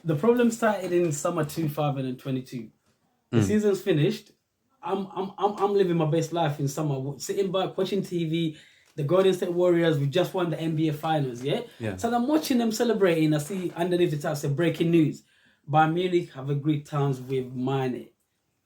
The problem started in summer 2022. The season's finished. I'm living my best life in summer, sitting back watching TV. The Golden State Warriors, we just won the NBA Finals, yeah. So I'm watching them celebrating. I see underneath the tab say breaking news: Bayern Munich have agreed terms with Mane.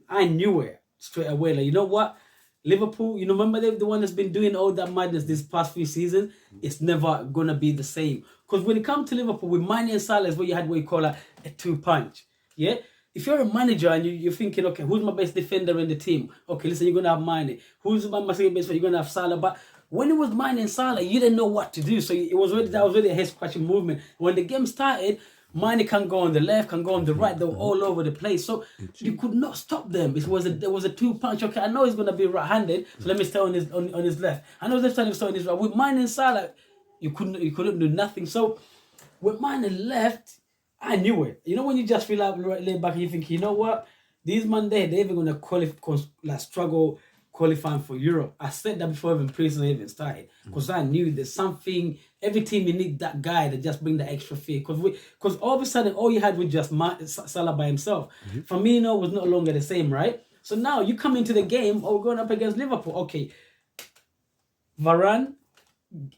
I knew it straight away. Like, you know what? Liverpool, remember the one that's been doing all that madness this past few seasons? It's never gonna be the same. Because when it comes to Liverpool, with Mane and Salah, is what you had what you call a two-punch. Yeah? If you're a manager and you're thinking, okay, who's my best defender in the team? Okay, listen, you're gonna have Mane. Who's my second best player? You're gonna have Salah. But when it was Mane and Salah, you didn't know what to do. So that was really a head-scratching movement. When the game started, Mane can go on the left, can go on the right. They were all over the place. So you could not stop them. There was a two-punch. Okay, I know he's going to be right-handed, so let me stay on his left. I know this time he's stay on his right. With Mane and Salah, you couldn't do nothing. So when Mane left, I knew it. When you just feel like lay back and you think, you know what? These men they're even going to struggle qualifying for Europe. I said that before even pre-season even started, because I knew there's something. Every team you need that guy to just bring the extra fear, because all of a sudden all you had was just Salah by himself. Firmino was no longer the same, right? So now you come into the game, we're going up against Liverpool. Okay, Varane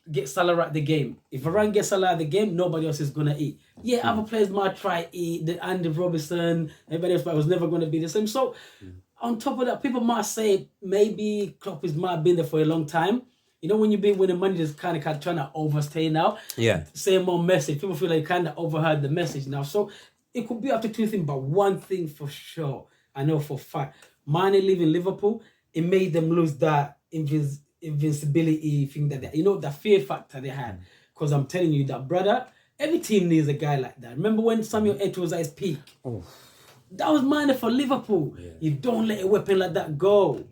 get Salah at the game. If Varane gets Salah at the game, nobody else is gonna eat. Yeah, other players might try eat. The Andy Robertson, everybody else, but it was never gonna be the same. So on top of that, people might say maybe Klopp might have been there for a long time. When you've been with the managers kind of trying to overstay now. Yeah. Same more message. People feel like you kind of overheard the message now. So it could be up to two things, but one thing for sure, I know for a fact, Mane leaving Liverpool, it made them lose that invincibility thing that the fear factor they had. Because I'm telling you that, brother, every team needs a guy like that. Remember when Samuel Eto'o was at his peak? Oh. That was Mane for Liverpool. Yeah. You don't let a weapon like that go.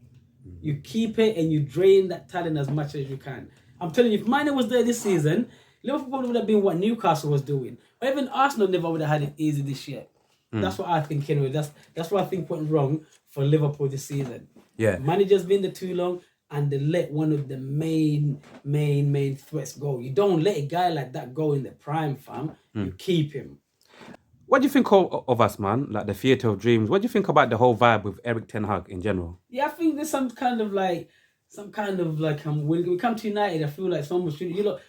You keep it and you drain that talent as much as you can. I'm telling you, if Mane was there this season, Liverpool would have been what Newcastle was doing. Or even Arsenal never would have had it easy this year. That's what I think anyway. That's what I think went wrong for Liverpool this season. Yeah. Manager's been there too long and they let one of the main threats go. You don't let a guy like that go in the prime, fam. You keep him. What do you think of us, man? Like the theatre of dreams. What do you think about the whole vibe with Eric Ten Hag in general? Yeah, I think there's some kind of like when we come to United, I feel like it's almost you're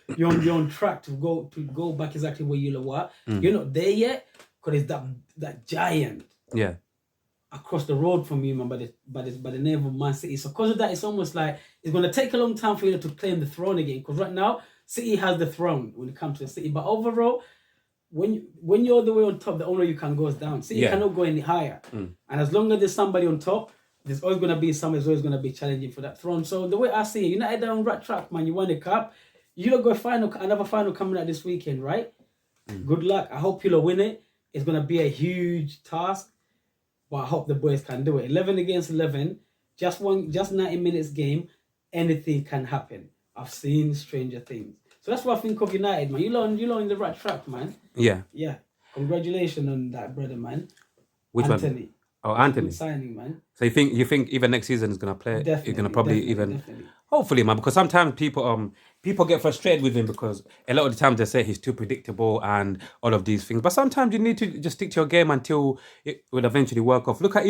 on track to go back exactly where you were. You're not there yet because it's that giant. Yeah. Across the road from you, man, by the name of Man City. So because of that, it's almost like it's going to take a long time for you to claim the throne again. Because right now, City has the throne when it comes to the City. But overall, when you're all the way on top, the only you can go is down. City cannot go any higher. And as long as there's somebody on top, there's always going to be somebody who's always going to be challenging for that throne. So the way I see it, United are on right track, man. You won the cup. You'll go another final coming out this weekend, right? Good luck. I hope you'll win it. It's going to be a huge task. But I hope the boys can do it. 11 against 11, just 90 minutes game, anything can happen. I've seen stranger things. So that's what I think of United, man. You're on the right track, man. Yeah. Yeah. Congratulations on that, brother, man. Which Anthony. one? Oh, Anthony. Good signing, man. So you think even next season is gonna play? Definitely, you're gonna probably definitely. Hopefully, man. Because sometimes people get frustrated with him because a lot of the times they say he's too predictable and all of these things. But sometimes you need to just stick to your game until it will eventually work off. Look at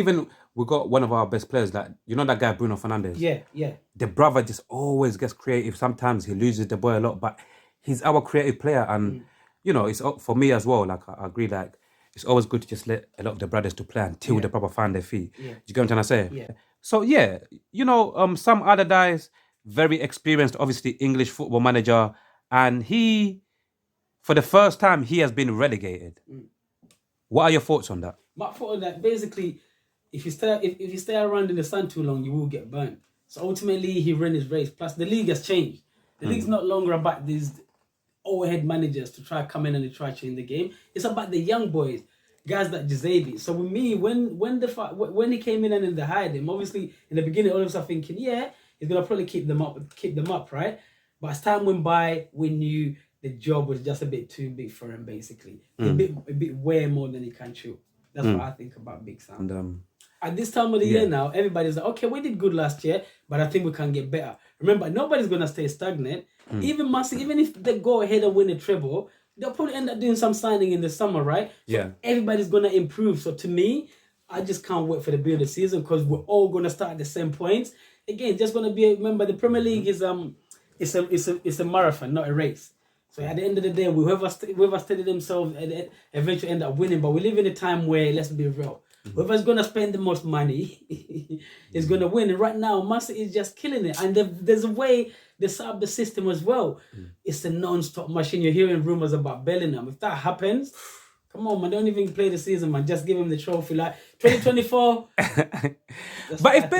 we got one of our best players, that that guy Bruno Fernandes. Yeah. The brother just always gets creative. Sometimes he loses the ball a lot, but he's our creative player, and it's for me as well. Like I agree, like it's always good to just let a lot of the brothers to play until the brother find their feet. Yeah. Do you get what I'm trying to say? Yeah. So some other guys, very experienced, obviously English football manager, and he, for the first time, he has been relegated. What are your thoughts on that? My thought on that, basically, if you stay around in the sun too long, you will get burnt. So ultimately, he ran his race. Plus, the league has changed. The league's not longer about these overhead managers to try come in and try change the game. It's about the young boys, guys like Giuseppe. So with me, when he came in and they hired him, obviously in the beginning, all of us are thinking, he's gonna probably keep them up, right? But as time went by, we knew the job was just a bit too big for him, basically. A bit way more than he can chew. That's what I think about Big Sam. And, at this time of the year now, everybody's like, okay, we did good last year, but I think we can get better. Remember, nobody's going to stay stagnant. Even if they go ahead and win a treble, they'll probably end up doing some signing in the summer, right? So Yeah. everybody's gonna improve. So to me, I just can't wait for the beginning of the season because we're all gonna start at the same points. Again, just gonna be remember the Premier League is it's a marathon, not a race. So at the end of the day, whoever steady themselves eventually end up winning. But we live in a time where, let's be real, whoever's gonna spend the most money is gonna win. And right now, Man City is just killing it. And there's a way they set up the system as well. It's a non-stop machine. You're hearing rumors about Bellingham. If that happens, come on, man, don't even play the season, man. Just give him the trophy. Like 2024. But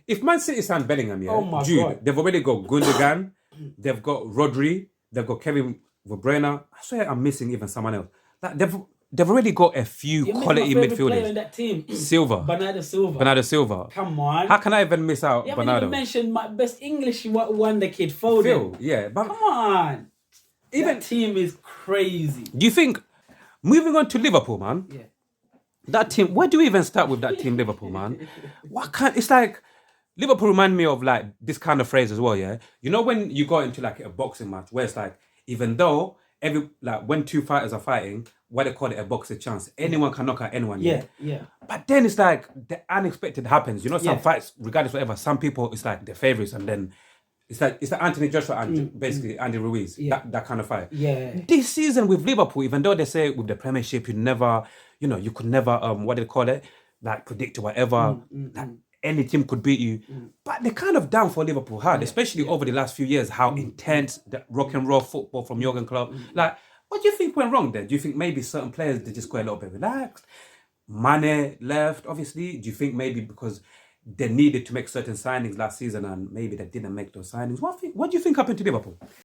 if Man City signed Bellingham, yeah, Oh my Jude, God. they've already got Gundogan, they've got Rodri, they've got Kevin De Bruyne. I swear I'm missing even someone else. Like they've already got a few You're quality my favorite player in midfielders. that team. Silva. Bernardo Silva. Bernardo Silva. Come on. How can I even miss out You haven't Bernardo? even mentioned my best English wonder kid, Foden. Phil, yeah. But Come on. even That team is crazy. do you think moving on to Liverpool, man? Yeah. That team, where do we even start with that team, Liverpool, man? It's like Liverpool remind me of like this kind of phrase as well, yeah. You know when you go into like a boxing match where it's like, even though when two fighters are fighting, what they call it a boxing chance, anyone can knock out anyone. Yeah. But then it's like the unexpected happens. You know, some Yeah. fights, regardless whatever, some people it's like their favorites, and then it's like Anthony Joshua and basically Andy Ruiz, that kind of fight. Yeah. This season with Liverpool, even though they say with the Premiership, you could never what do they call it, like predict or whatever, that any team could beat you. But they're kind of down for Liverpool hard, especially over the last few years, how intense the rock and roll football from Jurgen Klopp. Like, what do you think went wrong there? Do you think maybe certain players they just got a little bit relaxed? Mane left, obviously. Do you think maybe because they needed to make certain signings last season and maybe they didn't make those signings? What do you think happened to Liverpool?